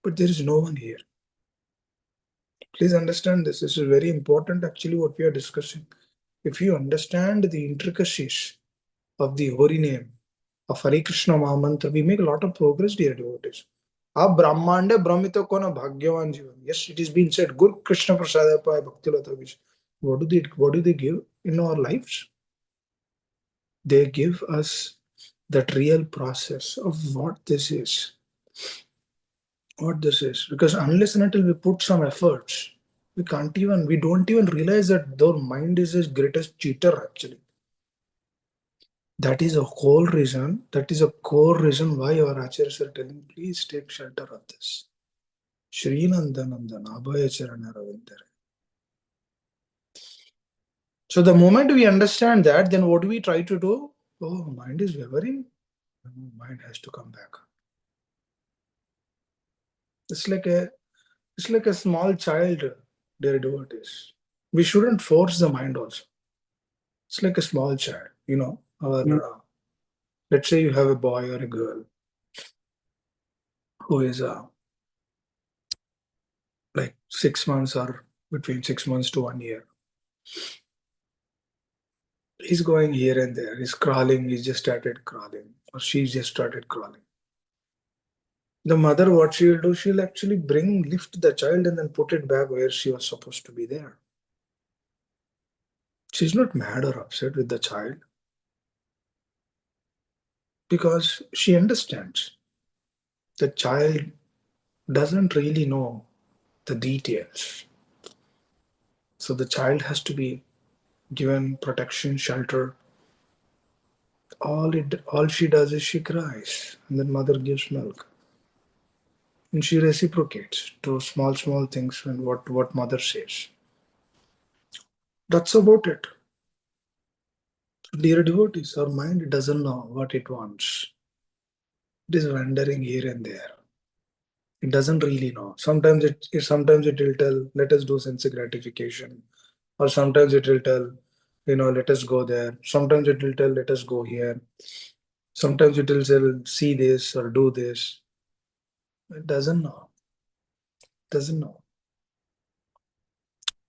but there is no one here. Please understand this. This is very important, actually, what we are discussing. If you understand the intricacies of the holy name of Hare Krishna Mahamantra, we make a lot of progress, dear devotees. Ab Brahmande Brahmito Kona Bhagyavan Jivan. Yes, it is being said, Guru Krishna Prasadapaya Bhaktilata Vish. What do they give in our lives? They give us that real process of what this is. What this is. Because unless and until we put some efforts, we don't even realize that the mind is his greatest cheater, actually. That is a whole reason, that is a core reason why our acharyas are telling, please take shelter of this. Shri Nandanandan, Abhaya Charana Ravindara. So the moment we understand that, then what do we try to do? Oh, mind is wavering. Mind has to come back. It's like a small child, dear devotees. We shouldn't force the mind also. It's like a small child, let's say you have a boy or a girl who is like 6 months or between 6 months to 1 year. He's going here and there. He's crawling. He just started crawling, or she just started crawling. The mother, what she will do, she'll actually lift the child and then put it back where she was supposed to be there. She's not mad or upset with the child because she understands the child doesn't really know the details. So the child has to be given protection, shelter. All she does is she cries, and then mother gives milk. And she reciprocates to small things when what mother says. That's about it. Dear devotees, our mind doesn't know what it wants. It is wandering here and there. It doesn't really know. Sometimes it will tell, let us do sense gratification. Or sometimes it will tell, let us go there. Sometimes it will tell, let us go here. Sometimes it will say, see this or do this. It doesn't know. Doesn't know.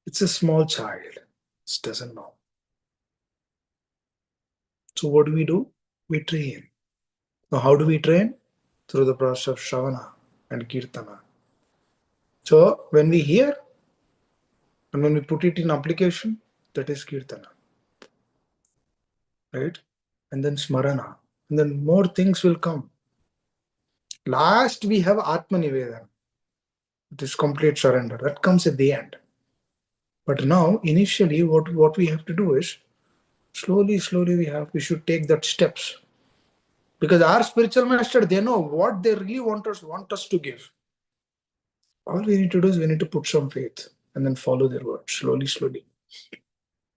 It's a small child. It doesn't know. So what do? We train. Now how do we train? Through the process of Shravana and Kirtana. So when we hear and when we put it in application, that is Kirtana. Right? And then Smarana. And then more things will come. Last we have Atma Nivedana. It is complete surrender. That comes at the end. But now, initially, what we have to do is slowly we should take that steps. Because our spiritual master, they know what they really want us to give. All we need to do is we need to put some faith and then follow their words slowly.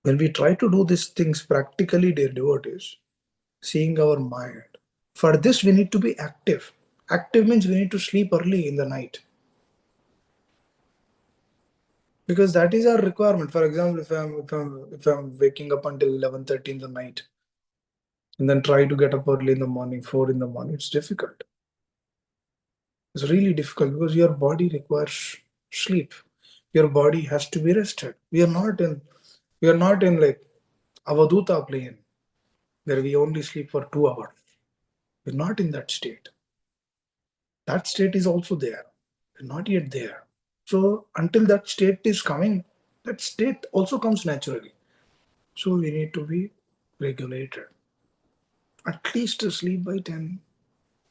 When we try to do these things practically, dear devotees, seeing our mind, for this we need to be active. Active means we need to sleep early in the night. Because that is our requirement. For example, if I'm waking up until 11:30 in the night and then try to get up early in the morning, 4 in the morning, it's difficult. It's really difficult because your body requires sleep. Your body has to be rested. We are not in like Avaduta plane where we only sleep for 2 hours. We're not in that state. That state is also there. We're not yet there. So until that state is coming, that state also comes naturally. So we need to be regulated. At least to sleep by 10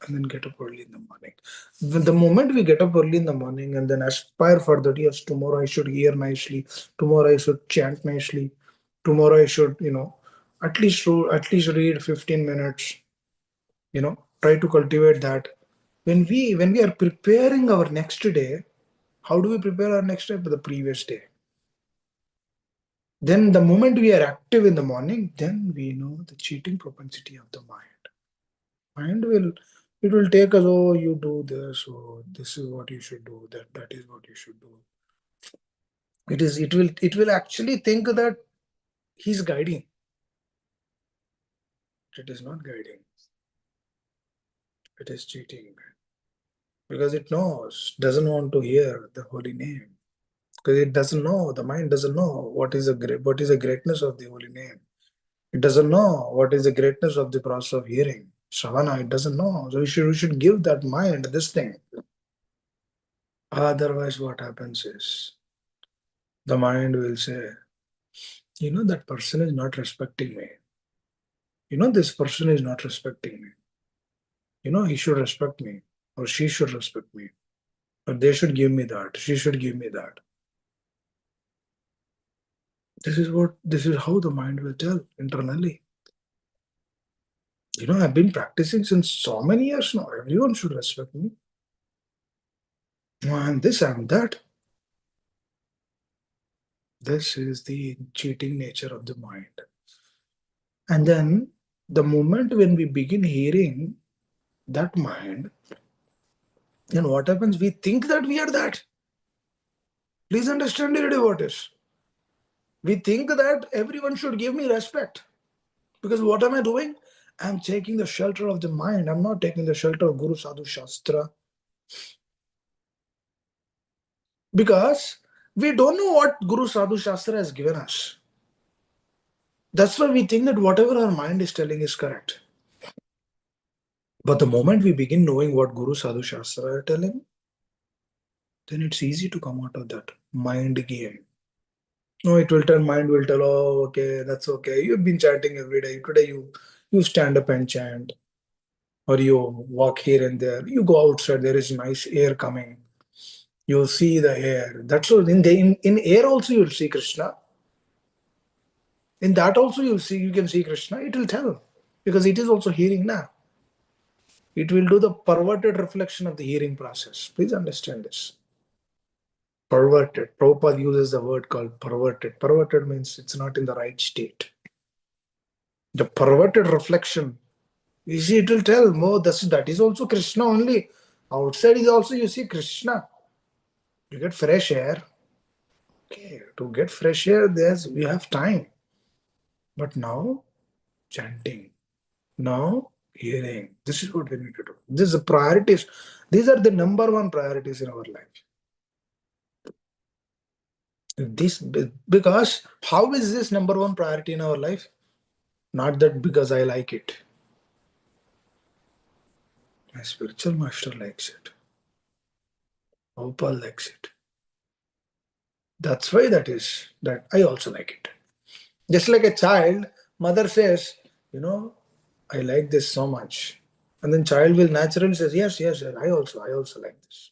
and then get up early in the morning. The moment we get up early in the morning and then aspire for that, yes, tomorrow I should hear nicely, tomorrow I should chant nicely, tomorrow I should, at least read 15 minutes, try to cultivate that. When we are preparing our next day, how do we prepare our next day? For the previous day. Then the moment we are active in the morning, then we know the cheating propensity of the mind. It will take us, oh, you do this, oh, this is what you should do, that is what you should do. It will actually think that he's guiding. It is not guiding. It is cheating. because it knows, doesn't want to hear the holy name. Because it doesn't know, the mind doesn't know what is the greatness of the holy name. It doesn't know what is the greatness of the process of hearing. Shravana, it doesn't know. So we should give that mind this thing. Otherwise, what happens is the mind will say, that person is not respecting me. This person is not respecting me. He should respect me, or she should respect me, or they should give me that. She should give me that. This is how the mind will tell internally. I've been practicing since so many years now. Everyone should respect me. I'm this, I'm that. This is the cheating nature of the mind. And then the moment when we begin hearing that mind, then what happens? We think that we are that. Please understand, dear devotees. We think that everyone should give me respect. Because what am I doing? I'm taking the shelter of the mind. I'm not taking the shelter of Guru Sadhu Shastra. Because we don't know what Guru Sadhu Shastra has given us. That's why we think that whatever our mind is telling is correct. But the moment we begin knowing what Guru Sadhu Shastra are telling, then it's easy to come out of that mind game. No, mind will tell, oh, okay, that's okay. You've been chanting every day. Today you stand up and chant. Or you walk here and there. You go outside, there is nice air coming. You'll see the air. That's all. In air also you'll see Krishna. In that also you can see Krishna. It will tell. Because it is also hearing now. It will do the perverted reflection of the hearing process. Please understand this. Perverted. Prabhupada uses the word called perverted. Perverted means it's not in the right state. The perverted reflection. You see, it will tell, oh, that is also Krishna only. Outside is also you see Krishna. You get fresh air. Okay, to get fresh air, we have time. But now, chanting. Now, hearing. This is what we need to do. This is the priorities. These are the number one priorities in our life. Because how is this number one priority in our life? Not that because I like it. My spiritual master likes it. Prabhupada likes it. That's why that I also like it. Just like a child, mother says, I like this so much. And then child will naturally say, yes, yes, yes, I also like this.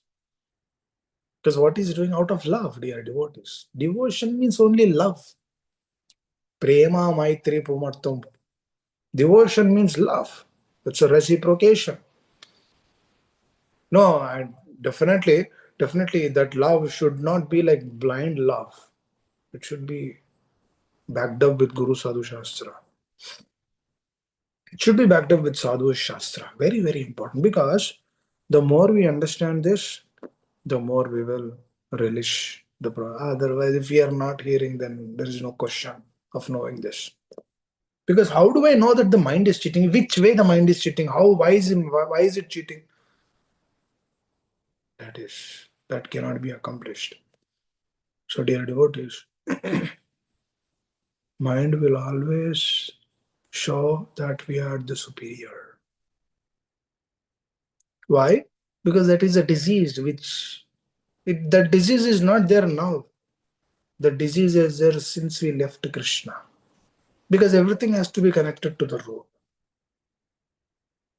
Because what is doing out of love, dear devotees? Devotion means only love. Prema maitri pumartum. Devotion means love. It's a reciprocation. No, and definitely that love should not be like blind love. It should be backed up with Guru Sadhu Shastra. It should be backed up with Sadhu Shastra. Very, very important, because the more we understand this, the more we will relish the otherwise, if we are not hearing, then there is no question of knowing this. Because how do I know that the mind is cheating? Which way the mind is cheating? Why is it cheating? That cannot be accomplished. So, dear devotees, mind will always show that we are the superior. Why? Because that is a disease that disease is not there now. The disease is there since we left Krishna. Because everything has to be connected to the root.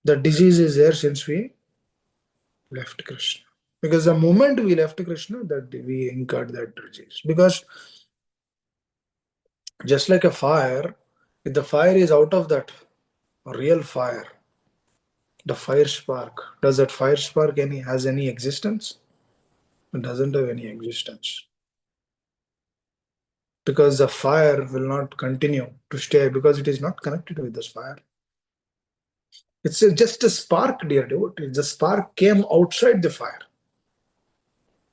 The disease is there since we left Krishna. Because the moment we left Krishna, that we incurred that disease. Because just like a fire, if the fire is out of that real fire, the fire spark, does that fire spark has any existence? It doesn't have any existence. Because the fire will not continue to stay because it is not connected with this fire. It's just a spark, dear devotee. The spark came outside the fire.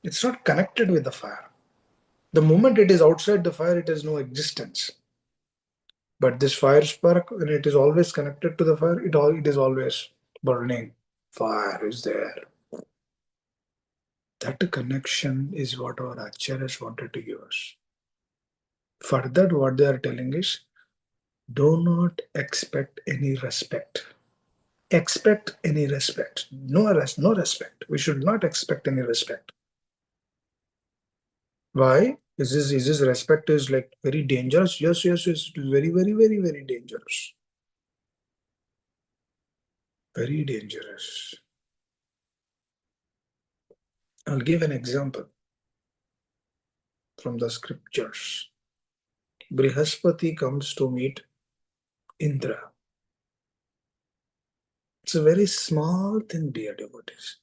It's not connected with the fire. The moment it is outside the fire, it has no existence. But this fire spark, when it is always connected to the fire, it is always burning. Fire is there. That connection is what our acharyas wanted to give us. Further, what they are telling is, do not expect any respect. Expect any respect. No respect. We should not expect any respect. Why? Is this respect is like very dangerous? Yes, yes, yes. It is very, very, very, very dangerous. Very dangerous. I'll give an example from the scriptures. Brihaspati comes to meet Indra. It's a very small thing, dear devotees.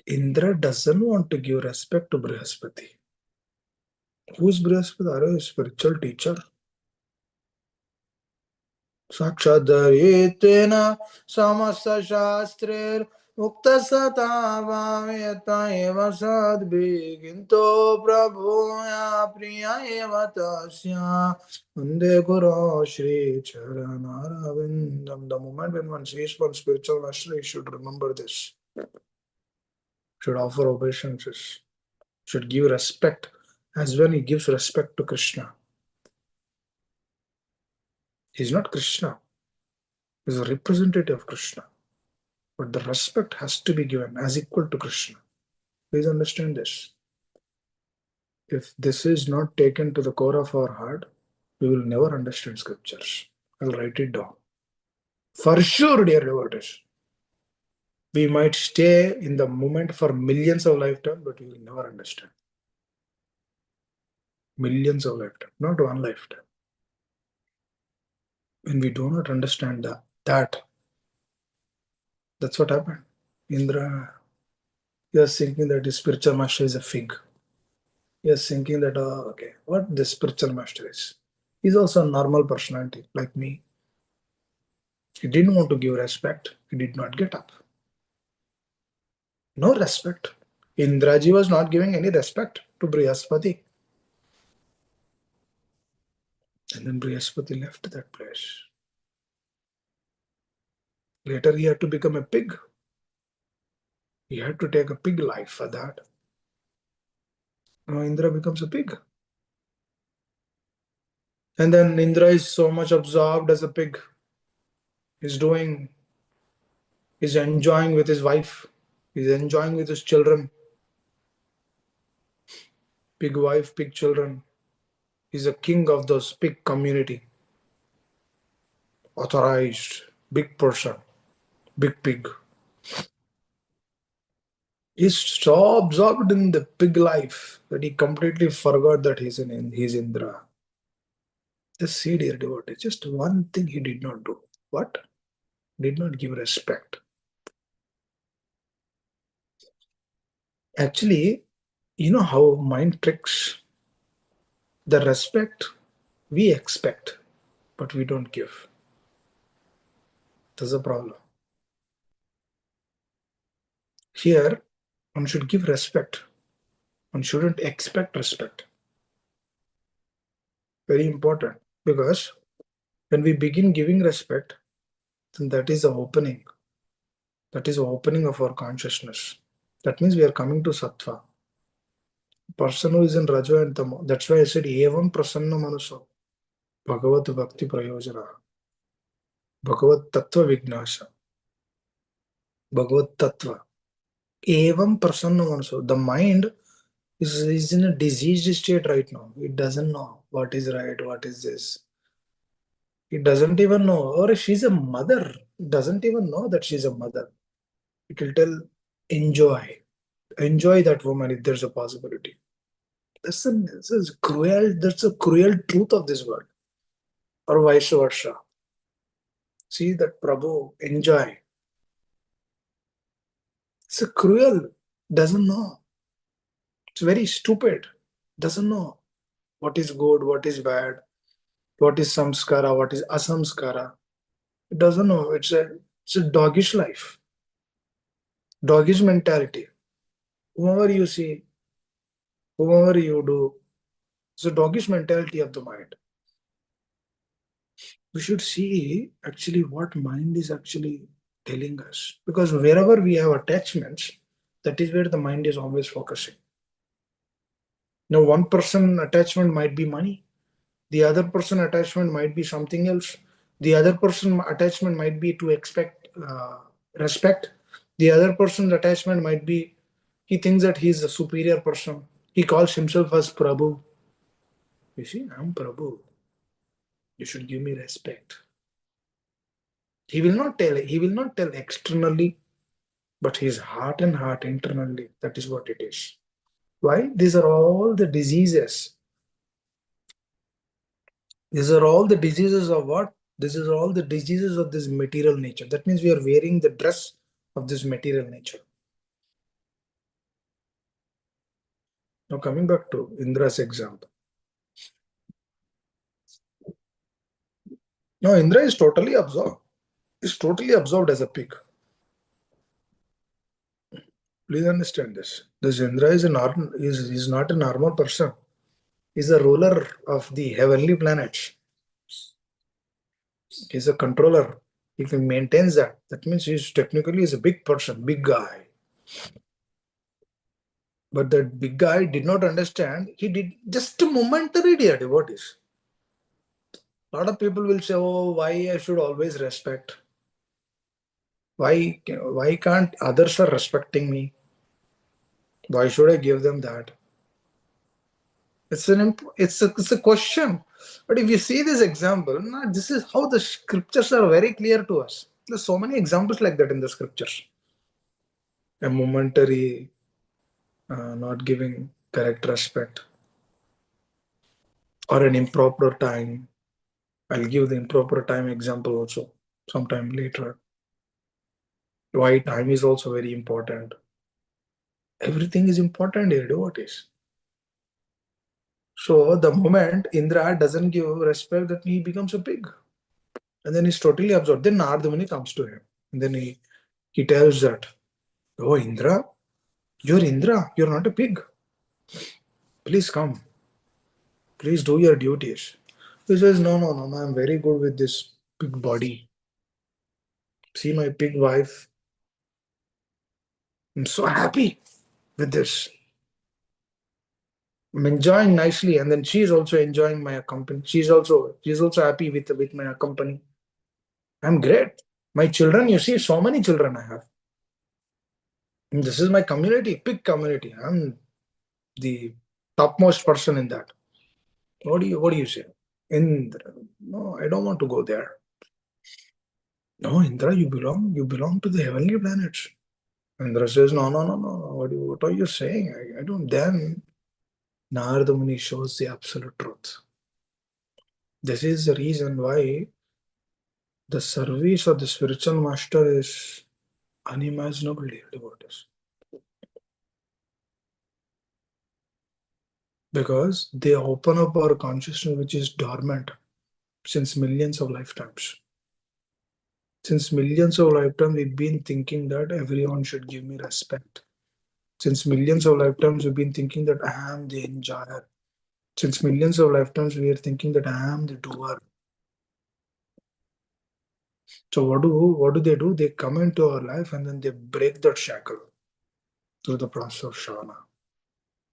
Indra doesn't want to give respect to Brihaspati. Who's Brihaspati? Are a spiritual teacher. साक्षादरेतेन समस्तशास्त्रैर् मुक्तसतावामेत एव सद्भिः प्रभुया प्रिय एव तस्य वन्दे गुरो श्रीचरणरविन्दम्. The moment when one sees one spiritual master, he should remember this. Should offer obeisances. Should give respect as when he gives respect to Krishna. He's not Krishna. He's a representative of Krishna. But the respect has to be given as equal to Krishna. Please understand this. If this is not taken to the core of our heart, we will never understand scriptures. I'll write it down. For sure, dear devotees, we might stay in the moment for millions of lifetimes, but we will never understand. Millions of lifetimes, not one lifetime. When we do not understand that's what happened. Indra, you are thinking that his spiritual master is a fig. You are thinking that, oh, okay, what this spiritual master is. He's also a normal personality like me. He didn't want to give respect. He did not get up. No respect. Indraji was not giving any respect to Brihaspati. And then Brihaspati left that place. Later he had to become a pig. He had to take a pig life for that. Now Indra becomes a pig. And then Indra is so much absorbed as a pig. He's enjoying with his wife. He's enjoying with his children. Pig wife, pig children. He's a king of those pig community. Authorized, big person, big pig. He's so absorbed in the pig life that he completely forgot that he's Indra. Just see, dear devotee, just one thing he did not do. What? Did not give respect. Actually, you know how mind tricks? The respect we expect, but we don't give. That's a problem. Here, one should give respect. One shouldn't expect respect. Very important, because when we begin giving respect, then that is the opening. That is the opening of our consciousness. That means we are coming to Sattva. Person who is in Raja and Tamo. That's why I said, Evam Prasanna Manuso. Bhagavat Bhakti Prayojana. Bhagavat Tattva Vignasha. Bhagavat Tattva. Evam Prasanna Manuso. The mind is in a diseased state right now. It doesn't know what is right, what is this. It doesn't even know. Or she's a mother. It doesn't even know that she's a mother. It will tell, enjoy. Enjoy that woman if there's a possibility. This is cruel. That's a cruel truth of this world. Or vice versa. See that Prabhu, enjoy. It's a cruel. Doesn't know. It's very stupid. Doesn't know what is good, what is bad, what is samskara, what is asamskara. It doesn't know. It's a doggish life. Doggish mentality. Whoever you see, whoever you do, it's a doggish mentality of the mind. We should see actually what mind is actually telling us. Because wherever we have attachments, That is where the mind is always focusing. Now, one person attachment might be money. The other person attachment might be something else. The other person attachment might be to expect respect. The other person's attachment might be he thinks that he's a superior person. He calls himself as Prabhu. You see, I'm Prabhu. You should give me respect. He will not tell. He will not tell externally, but his heart and heart internally. That is what it is. Why? These are all the diseases. These are all the diseases of what? This is all the diseases of this material nature. That means we are wearing the dress of this material nature. Now coming back to Indra's example. Now Indra is totally absorbed. Is totally absorbed as a pig. Please understand this. This Indra is not a normal person. He's a ruler of the heavenly planets. He's a controller. If he maintains that, that means he's technically is a big person, big guy. But that big guy did not understand. He did just a momentary devotees. A lot of people will say, "Oh, why I should always respect? Why can't others are respecting me? Why should I give them that?" It's a question. But if you see this example, this is how the scriptures are very clear to us. There's so many examples like that in the scriptures. A momentary not giving correct respect, or an improper time. I'll give the improper time example also sometime later. Why time is also very important. Everything is important here, devotees. So the moment Indra doesn't give respect, that he becomes a pig. And then he's totally absorbed. Then Nardamuni comes to him. And then he tells that, "Oh Indra, you're not a pig. Please come. Please do your duties." He says, no, I'm very good with this pig body. See my pig wife. I'm so happy with this. I'm enjoying nicely, and then she's also enjoying my company. She's also happy with my company. I'm great. My children, you see, so many children I have. And this is my community, pig community. I'm the topmost person in that. What do you say? Indra, no, I don't want to go there. No, Indra, you belong to the heavenly planets. Indra says, no. What are you saying? I don't. Then Narada Muni shows the absolute truth. This is the reason why the service of the spiritual master is unimaginable, dear devotees. Because they open up our consciousness which is dormant since millions of lifetimes. Since millions of lifetimes, we've been thinking that everyone should give me respect. Since millions of lifetimes, we've been thinking that I am the enjoyer. Since millions of lifetimes, we are thinking that I am the doer. So what do they do? They come into our life and then they break that shackle through the process of Shavana.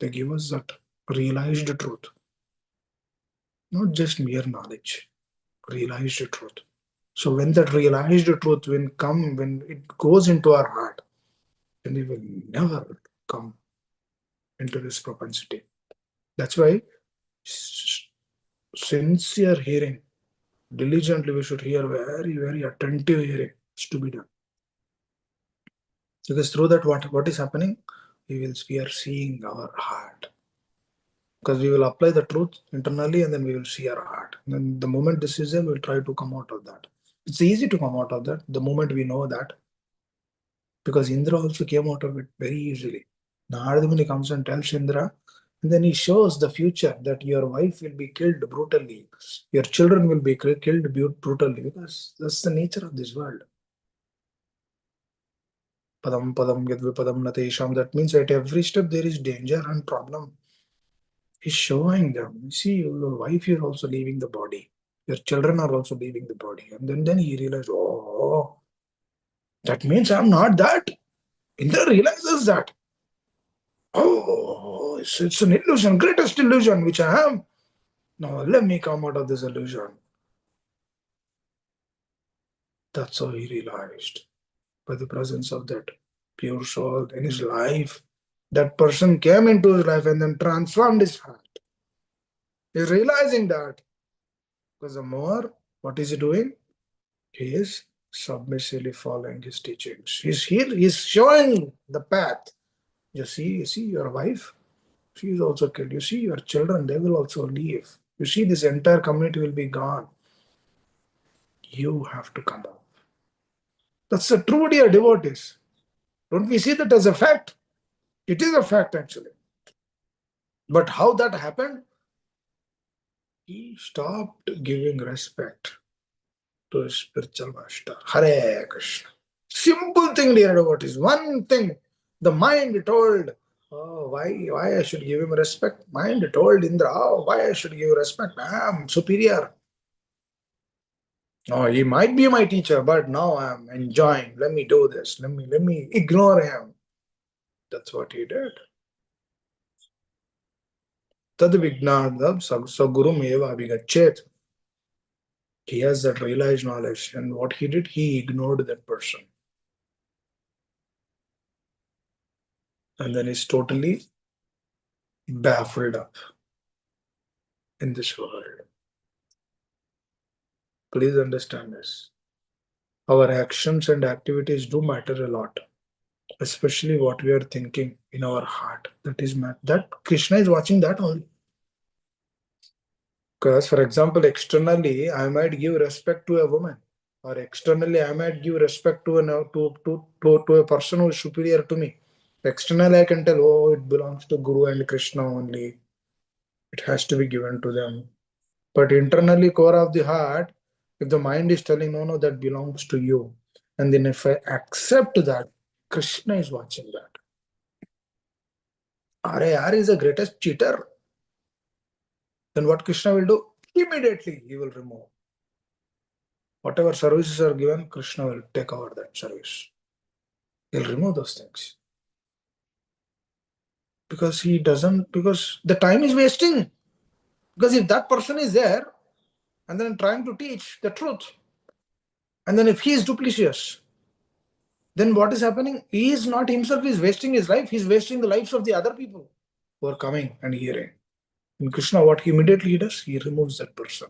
They give us that realized truth, not just mere knowledge, realized truth. So when that realized truth when it goes into our heart, then we will never come into this propensity. That's why sincere hearing, diligently we should hear, very, very attentive hearing is to be done. Because through that, what is happening? We are seeing our heart. Because we will apply the truth internally and then we will see our heart. And then the moment this is there, we'll try to come out of that. It's easy to come out of that the moment we know that. Because Indra also came out of it very easily. Narada Muni comes and tells Indra, and then he shows the future that your wife will be killed brutally, your children will be killed brutally, because that's the nature of this world. Padam padam yadvipadam natesham. That means at every step there is danger and problem. He's showing them. You see, your wife is also leaving the body. Your children are also leaving the body. And then he realized, oh, that means I'm not that. Indra realizes that. Oh, it's an illusion, greatest illusion which I am. Now let me come out of this illusion. That's how he realized by the presence of that pure soul in his life. That person came into his life and then transformed his heart. He's realizing that. Because the more, what is he doing? He is submissively following his teachings. He's here, he's showing the path. You see your wife, she is also killed. You see your children, they will also leave. You see this entire community will be gone. You have to come up. That's the true dear devotees. Don't we see that as a fact? It is a fact actually. But how that happened? He stopped giving respect to his spiritual master. Hare Krishna. Simple thing, dear devotees. One thing. The mind told, oh, why I should give him respect? Mind told Indra, oh, why I should give respect? I am superior. Oh, he might be my teacher, but now I am enjoying. Let me do this. Let me ignore him. That's what he did. Tad vignadam sagurum eva abhigachet. He has that realized knowledge. And what he did, he ignored that person. And then he's totally baffled up in this world. Please understand this. Our actions and activities do matter a lot, especially what we are thinking in our heart. That Krishna is watching that only. Because, for example, externally, I might give respect to a woman, or externally, I might give respect to a person who is superior to me. Externally, I can tell, oh, it belongs to Guru and Krishna only. It has to be given to them. But internally, core of the heart, if the mind is telling, no, no, that belongs to you, and then if I accept that, Krishna is watching that. RAR is the greatest cheater. Then what Krishna will do? Immediately he will remove. Whatever services are given, Krishna will take over that service. He'll remove those things. Because because the time is wasting. Because if that person is there and then trying to teach the truth, and then if he is duplicitous, then what is happening? He is not himself is wasting his life, he's wasting the lives of the other people who are coming and hearing. And Krishna, what he immediately does, he removes that person.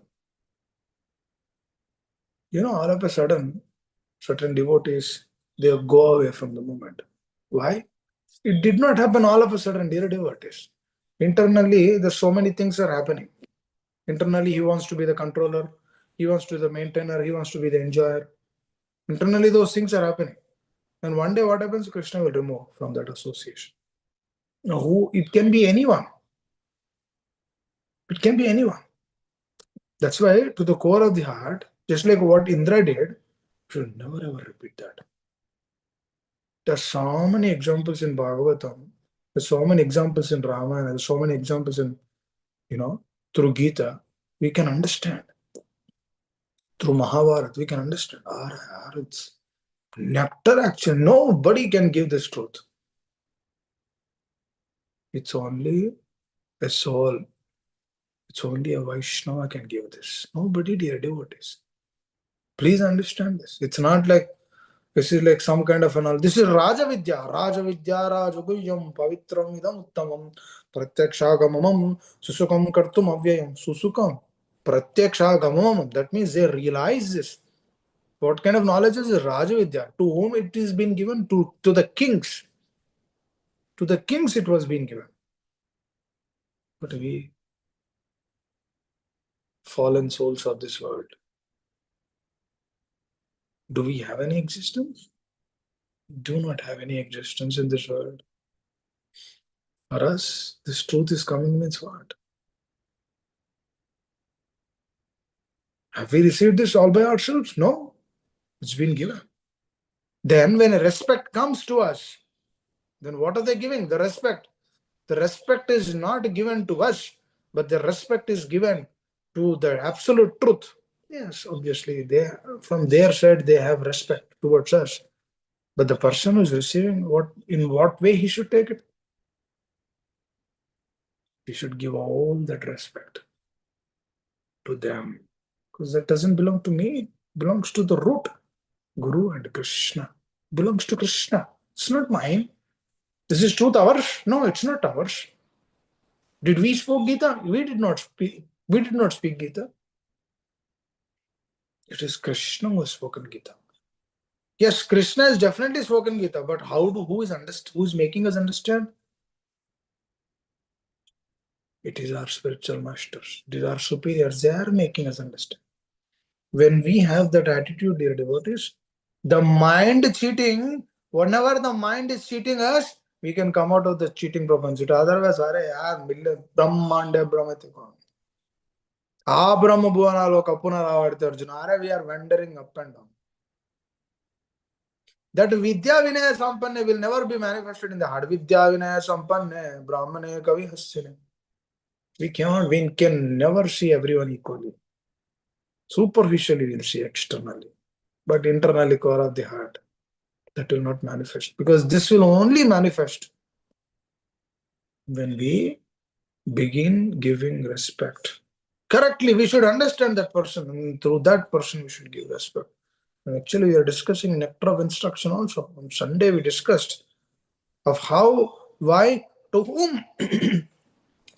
All of a sudden, certain devotees, they'll go away from the movement. Why? It did not happen all of a sudden, dear devotees. Internally, there's so many things are happening. Internally, he wants to be the controller, he wants to be the maintainer, he wants to be the enjoyer. Internally, those things are happening. And one day, what happens? Krishna will remove from that association. Now, who? It can be anyone. It can be anyone. That's why, to the core of the heart, just like what Indra did, should never ever repeat that. There's so many examples in Bhagavatam. There's so many examples in Ramayana. There's so many examples in, through Gita. We can understand. Through Mahabharata, we can understand. It's nectar actually. Nobody can give this truth. It's only a soul. It's only a Vaishnava can give this. Nobody, dear devotees. Please understand this. It's not like this is like some kind of an. This is Raja Vidya. Raja Vidya Rajaguyam Pavitram Idam Uttamam Pratyakshagamamam Susukam Kartum Avyayam. Susukam Pratyakshagamamam. That means they realize this. What kind of knowledge is Raja Vidya? To whom it is been given? To the kings. To the kings it was being given. But we, fallen souls of this world, do we have any existence? Do not have any existence in this world. For us, this truth is coming means what? Have we received this all by ourselves? No. It's been given. Then when respect comes to us, then what are they giving? The respect. The respect is not given to us, but the respect is given to the absolute truth. Yes, obviously, from their side, they have respect towards us. But the person who is receiving, in what way he should take it? We should give all that respect to them. Because that doesn't belong to me. It belongs to the root. Guru and Krishna. Belongs to Krishna. It's not mine. This is truth ours? No, it's not ours. Did we speak Gita? We did not speak. We did not speak Gita. It is Krishna who has spoken Gita. Yes, Krishna has definitely spoken Gita, but who is making us understand? It is our spiritual masters. It is our superiors. They are making us understand. When we have that attitude, dear devotees, the mind cheating, whenever the mind is cheating us, we can come out of the cheating propensity. Otherwise, Brahmande Brahmati. Ah Brahma Bhuvanalo Kapuna Ravadite Arjuna. We are wandering up and down. That Vidya Vinaya Sampanne will never be manifested in the heart. Vidya Vinaya Sampanne, Brahmane Kavi Hasine. We can never see everyone equally. Superficially, we'll see externally. But internally, core of the heart, that will not manifest. Because this will only manifest when we begin giving respect. Correctly, we should understand that person, and through that person, we should give respect. And actually, we are discussing nectar of instruction also. On Sunday, we discussed of how, why, to whom,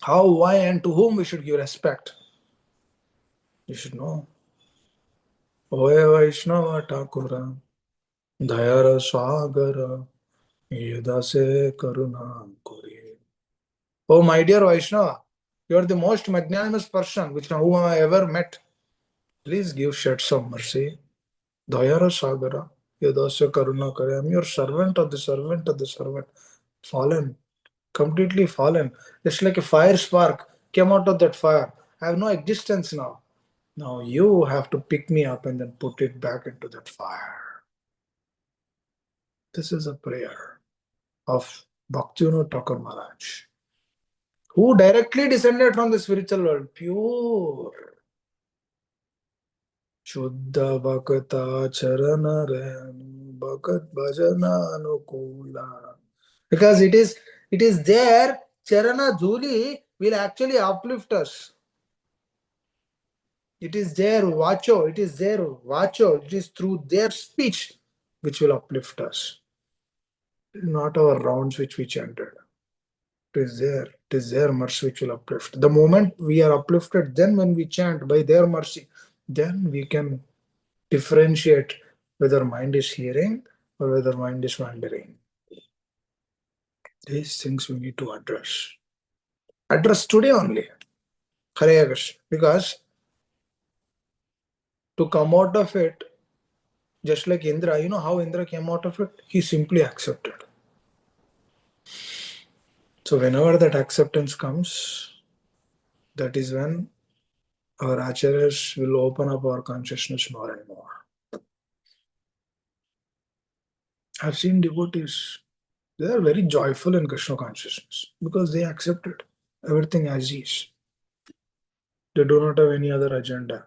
how, why, and to whom we should give respect. You should know. Oye Vaishnava Thakura, Dayara Swagara, Yudase Karuna Kuri. Oh, my dear Vaishnava, you are the most magnanimous person whom I ever met. Please give sheds of mercy. Dayara Sagara, Yudase Karuna Kuri. I am your servant of the servant of the servant. Fallen, completely fallen. Just like a fire spark came out of that fire. I have no existence now. Now you have to pick me up and then put it back into that fire. This is a prayer of Bhaktivinoda Thakur Maharaj, who directly descended from the spiritual world, pure. Shuddha Bhakta Charana Renu Bhakat Bhajana Anukula. Because it is there, Charana Juli will actually uplift us. It is their vacho, it is their vacho, it is through their speech which will uplift us. It is not our rounds which we chanted. It is their mercy which will uplift. The moment we are uplifted, then when we chant by their mercy, then we can differentiate whether mind is hearing or whether mind is wandering. These things we need to address. Address today only. Hare Krishna. Because to come out of it, just like Indra, you know how Indra came out of it? He simply accepted. So whenever that acceptance comes, that is when our acharyas will open up our consciousness more and more. I've seen devotees, they are very joyful in Krishna consciousness because they accepted everything as is. They do not have any other agenda.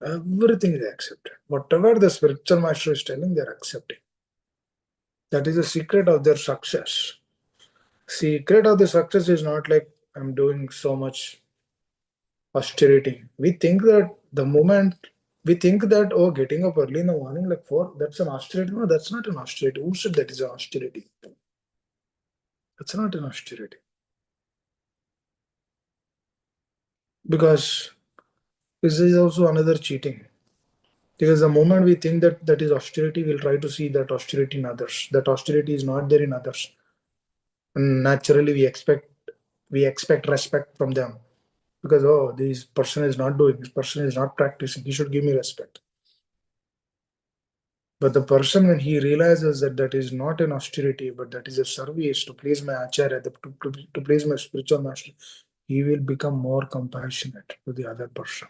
Everything they accepted. Whatever the spiritual master is telling, they are accepting. That is the secret of their success. Secret of the success is not like I'm doing so much austerity. We think that the moment we think that, oh, getting up early in the morning like 4, that's an austerity. No, that's not an austerity. Who said that is an austerity? That's not an austerity. Because this is also another cheating. Because the moment we think that that is austerity, we'll try to see that austerity in others. That austerity is not there in others. And naturally we expect respect from them. Because, oh, this person is not doing, this person is not practicing, he should give me respect. But the person, when he realizes that that is not an austerity, but that is a service to please my acharya, to please my spiritual master, he will become more compassionate to the other person.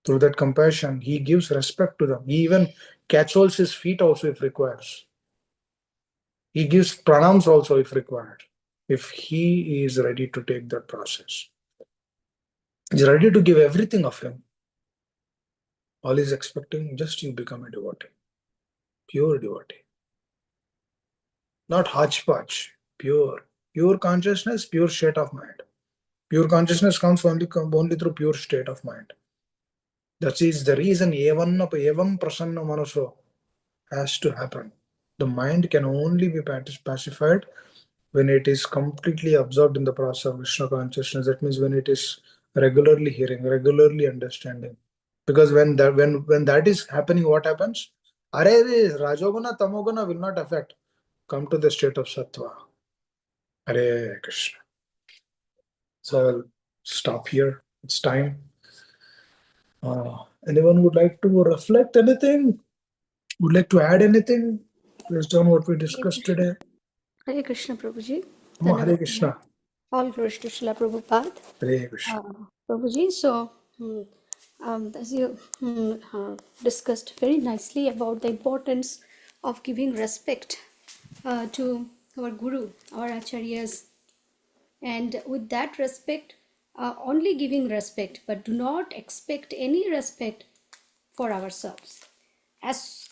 Through that compassion, he gives respect to them. He even catcholds his feet also if requires. He gives pranams also if required, if he is ready to take that process. He's ready to give everything of him. All he's expecting, just you become a devotee. Pure devotee. Not hodgepodge. Pure. Pure consciousness, pure state of mind. Pure consciousness comes only through pure state of mind. That is the reason evam prasanna manaso has to happen. The mind can only be pacified when it is completely absorbed in the process of Krishna consciousness. That means when it is regularly hearing, regularly understanding. Because when that is happening, what happens? Are Rajoguna, Tamoguna will not affect. Come to the state of Sattva. Hare Krishna. So I'll stop here. It's time. Anyone would like to reflect anything? Would like to add anything based on what we discussed today? Hare Krishna Prabhuji. Oh, Hare Krishna. All glories to Srila Prabhupada. Hare Krishna. Prabhuji, so as you discussed very nicely about the importance of giving respect to our Guru, our Acharyas, and with that respect, only giving respect, but do not expect any respect for ourselves. As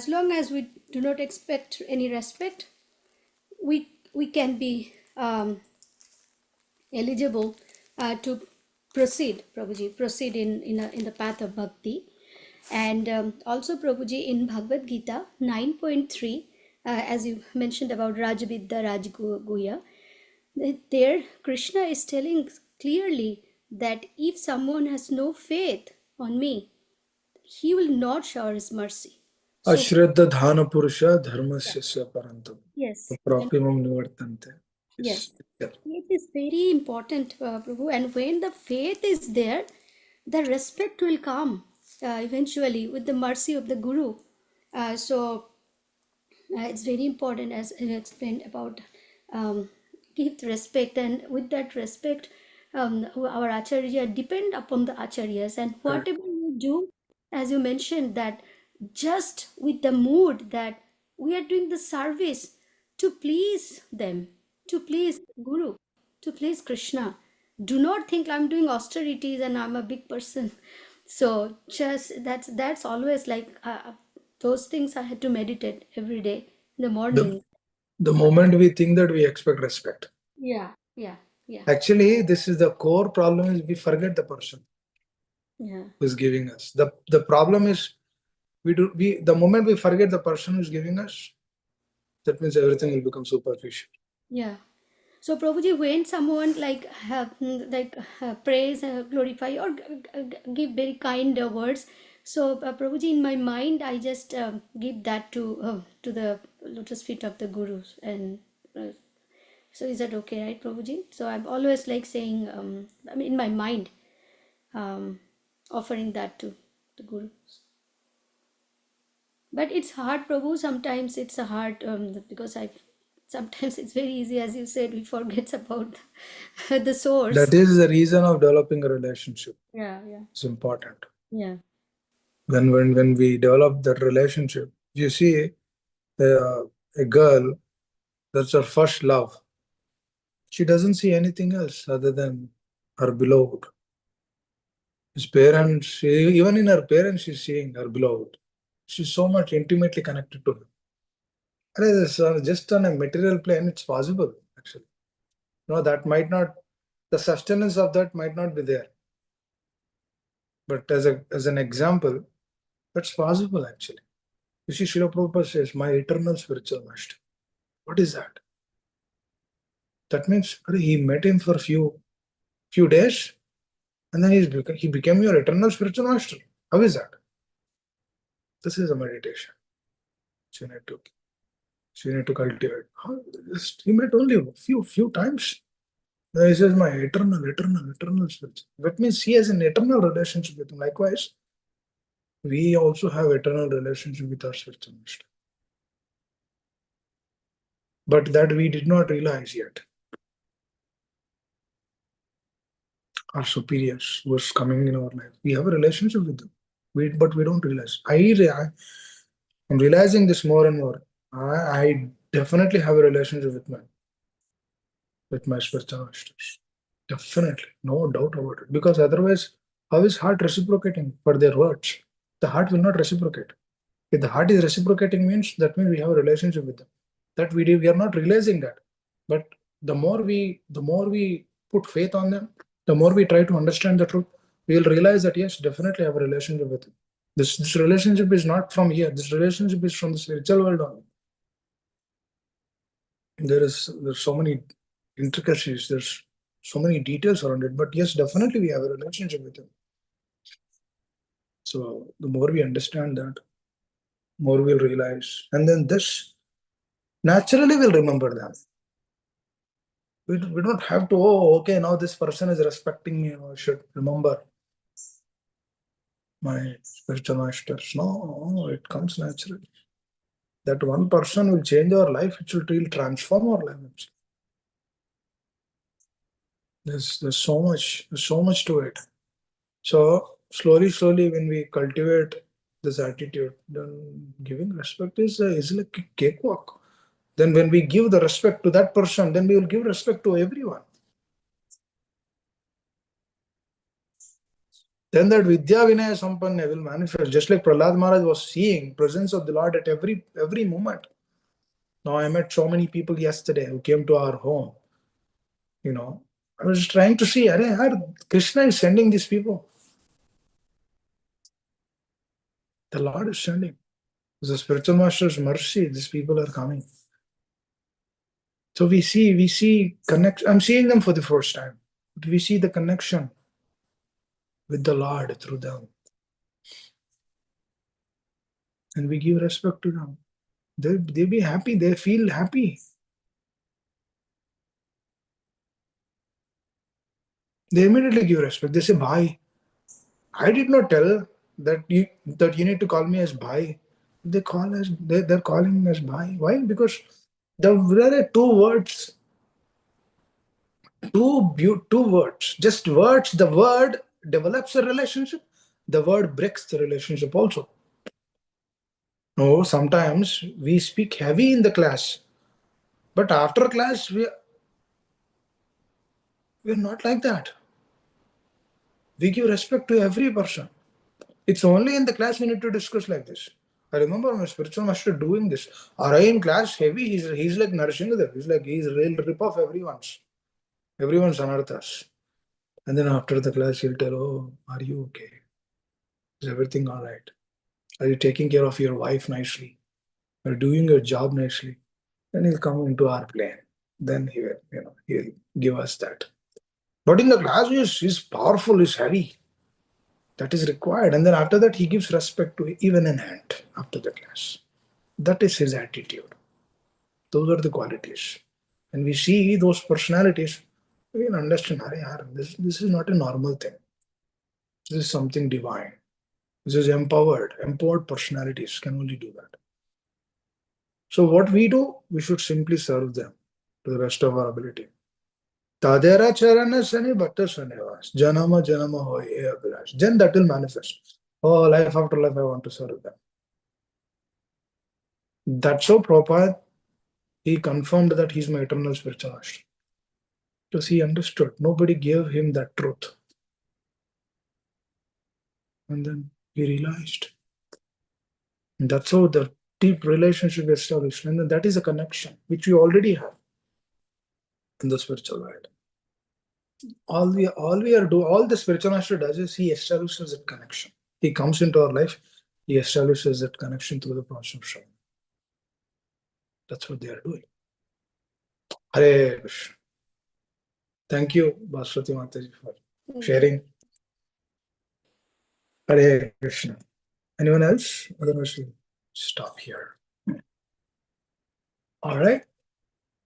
long as we do not expect any respect, we can be eligible to proceed, Prabhuji, proceed in the path of bhakti. And also, Prabhuji, in Bhagavad Gita 9.3, as you mentioned about Rajvidya Rajguya, there Krishna is telling clearly that if someone has no faith on me, he will not shower his mercy. So, Ashraddha dhana purusha dharmasya parantam. yes. Prapimam nivartante. Yes, Yeah. faith is very important, Prabhu. And when the faith is there, the respect will come eventually with the mercy of the Guru. So it's very important, as you explained about give respect, and with that respect, our acharya depend upon the acharyas, and Correct. whatever we do, as you mentioned, that just with the mood that we are doing the service to please them, to please Guru, to please Krishna. Do not think I'm doing austerities and I'm a big person. So just that's always like those things I had to meditate every day in the morning. The moment we think that, we expect respect. Yeah. Actually, this is the core problem, is we forget the person Yeah. who is giving us. The problem is the moment we forget the person who is giving us, that means everything will become superficial. Yeah. So Prabhuji, when someone praise, glorify, or give very kind words, so Prabhuji, in my mind, I just give that to the lotus feet of the gurus, and so is that okay, right, Prabhuji? So I'm always like saying, I mean, in my mind, offering that to the gurus. But it's hard, Prabhu. Sometimes it's a hard because sometimes it's very easy, as you said, we forget about the source. That is the reason of developing a relationship. Yeah. It's important. Yeah. When we develop that relationship, you see a girl, that's her first love. She doesn't see anything else other than her beloved. His parents, even in her parents, she's seeing her beloved. She's so much intimately connected to him. Just on a material plane, it's possible, actually. No, that might not, the sustenance of that might not be there. But as an example, that's possible, actually. You see, Srila Prabhupada says, my eternal spiritual master. What is that? That means he met him for few days, and then he became your eternal spiritual master. How is that? This is a meditation. So you need to cultivate. He met only a few times. Then he says, my eternal spiritual. That means he has an eternal relationship with him. Likewise, we also have eternal relationship with our spiritual master. But that we did not realize yet. Our superiors was coming in our life. We have a relationship with them, but we don't realize. I'm realizing this more and more. I definitely have a relationship with my spiritual masters. Definitely, no doubt about it. Because otherwise, how is heart reciprocating for their words? The heart will not reciprocate. If the heart is reciprocating, means that means we have a relationship with them. That we are not realizing that. But the more we put faith on them, the more we try to understand the truth, we will realize that yes, definitely I have a relationship with him. This relationship is not from here. This relationship is from the spiritual world only. There's so many intricacies. There's so many details around it. But yes, definitely we have a relationship with him. So the more we understand that, more we'll realize. And then this naturally will remember them. We don't have to, oh, okay, now this person is respecting me. I should remember my spiritual masters. No, it comes naturally. That one person will change our life. It will really transform our lives. There's so much to it. So slowly, when we cultivate this attitude, then giving respect is like a cakewalk. Then when we give the respect to that person, then we will give respect to everyone. Then that Vidya Vinaya Sampanna will manifest, just like Prahlad Maharaj was seeing presence of the Lord at every moment. Now I met so many people yesterday who came to our home. I was trying to see, Krishna is sending these people. The Lord is sending. It's the spiritual master's mercy. These people are coming. So we see connection. I'm seeing them for the first time. But we see the connection with the Lord through them. And we give respect to them. They be happy. They feel happy. They immediately give respect. They say, Bhai. I did not tell that you need to call me as Bhai. They're calling me as Bhai. Why? Because there are two words. Two words. Just words. The word develops a relationship. The word breaks the relationship also. No, sometimes we speak heavy in the class. But after class, we're not like that. We give respect to every person. It's only in the class we need to discuss like this. I remember my spiritual master doing this. Are in class heavy? He's like Narsingadev. He's real rip off everyone's anarthas. And then after the class, he'll tell, oh, are you okay? Is everything all right? Are you taking care of your wife nicely? Are you doing your job nicely? Then he'll come into our plane. Then he'll give us that. But in the class, he's powerful, he's heavy. That is required. And then after that, he gives respect to even an ant after the class. That is his attitude. Those are the qualities. And we see those personalities, we can understand, this is not a normal thing. This is something divine. This is empowered personalities can only do that. So what we do, we should simply serve them to the best of our ability. Tadera charana sani bhatta sanevas. Janama hoy e abhilash. Then that will manifest. Oh, life after life, I want to serve them. That's so Prabhupada, he confirmed that he's my eternal spiritual master. Because he understood. Nobody gave him that truth. And then he realized. And that's how the deep relationship is established. And then that is a connection which we already have in the spiritual world. All the spiritual master does is he establishes that connection. He comes into our life, he establishes that connection through the process of Shravan. That's what they are doing. Hare Krishna. Thank you, Bhaswati Mataji, for sharing. Hare Krishna. Anyone else? Otherwise, we'll stop here. All right.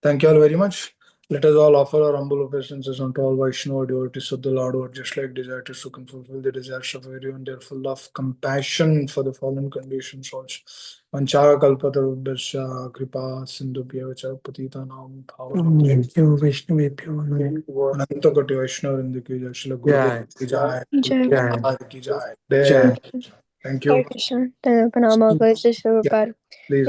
Thank you all very much. Let us all offer our humble obeisances unto all Vaishnava devotees of the Lord who are just like desire to seek and fulfill the desires of everyone. They are full of compassion for the fallen conditions also. Vanchara kalpatarubhyasya kripa sindhubhya cha patitanam bhavanam. Ananta Koti Vaishnava Vrinda ki jai. Shila Gurudev ki jai. Prabhupada ki jai. Thank you. Hare Krishna. Pranama. Please.